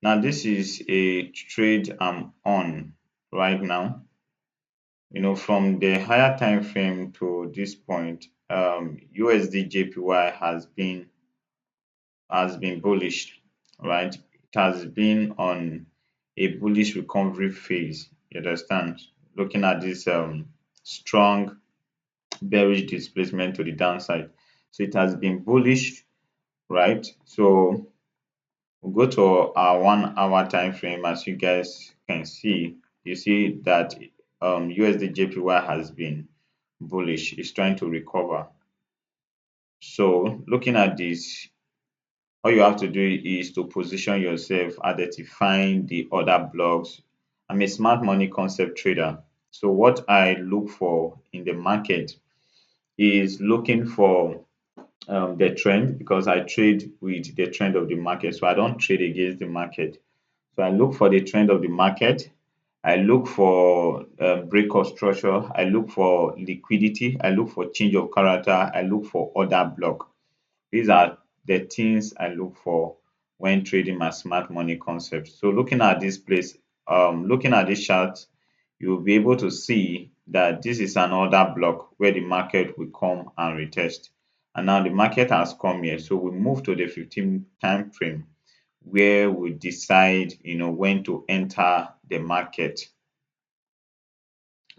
Now this is a trade I'm on right now. From the higher time frame to this point, USDJPY has been bullish, right? It has been on a bullish recovery phase. You understand? Looking at this strong bearish displacement to the downside. So it has been bullish, right? So we'll go to our 1 hour time frame. As you guys can see, you see that USDJPY has been bullish. It's trying to recover. So looking at this, all you have to do is to position yourself, identifying the other blocks. I'm a smart money concept trader. So what I look for in the market is looking for the trend, because I trade with the trend of the market. So I don't trade against the market. So I look for the trend of the market. I look for break of structure. I look for liquidity. I look for change of character. I look for order block. These are the things I look for when trading my smart money concept. So looking at this chart, you'll be able to see that this is an order block where the market will come and retest. And now the market has come here. So we move to the 15 time frame where we decide, when to enter the market.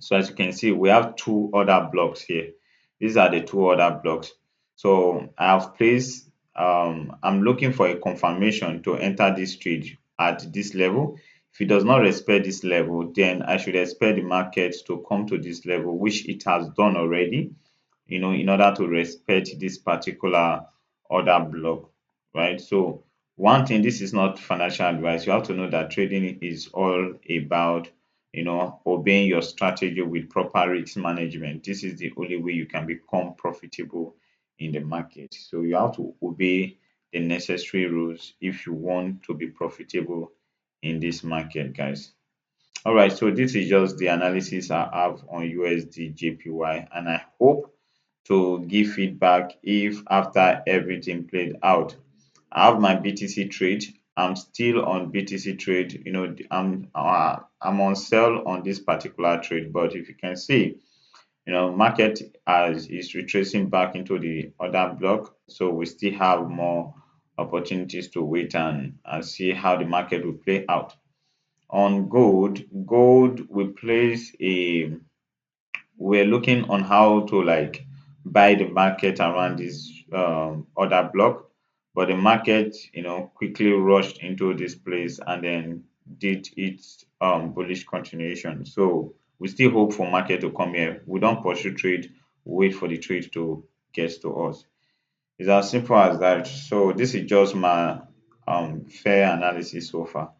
So as you can see, we have two other blocks here. These are the two other blocks. So I have placed, I'm looking for a confirmation to enter this trade at this level. If it does not respect this level, then I should expect the market to come to this level, which it has done already, in order to respect this particular order block, right? So one thing, this is not financial advice. You have to know that trading is all about, obeying your strategy with proper risk management. This is the only way you can become profitable in the market. So you have to obey the necessary rules if you want to be profitable in this market, guys. All right, so this is just the analysis I have on USD and I hope to give feedback if after everything played out. I have my BTC trade. I'm still on BTC trade. I'm on sell on this particular trade, but if you can see, market as is retracing back into the other block, so we still have more opportunities to wait and see how the market will play out. On gold we place a we're looking on how to like buy the market around this other block, but the market quickly rushed into this place and then did its bullish continuation. So we still hope for market to come here. We don't pursue trade, wait for the trade to get to us. It's as simple as that. So this is just my fair analysis so far.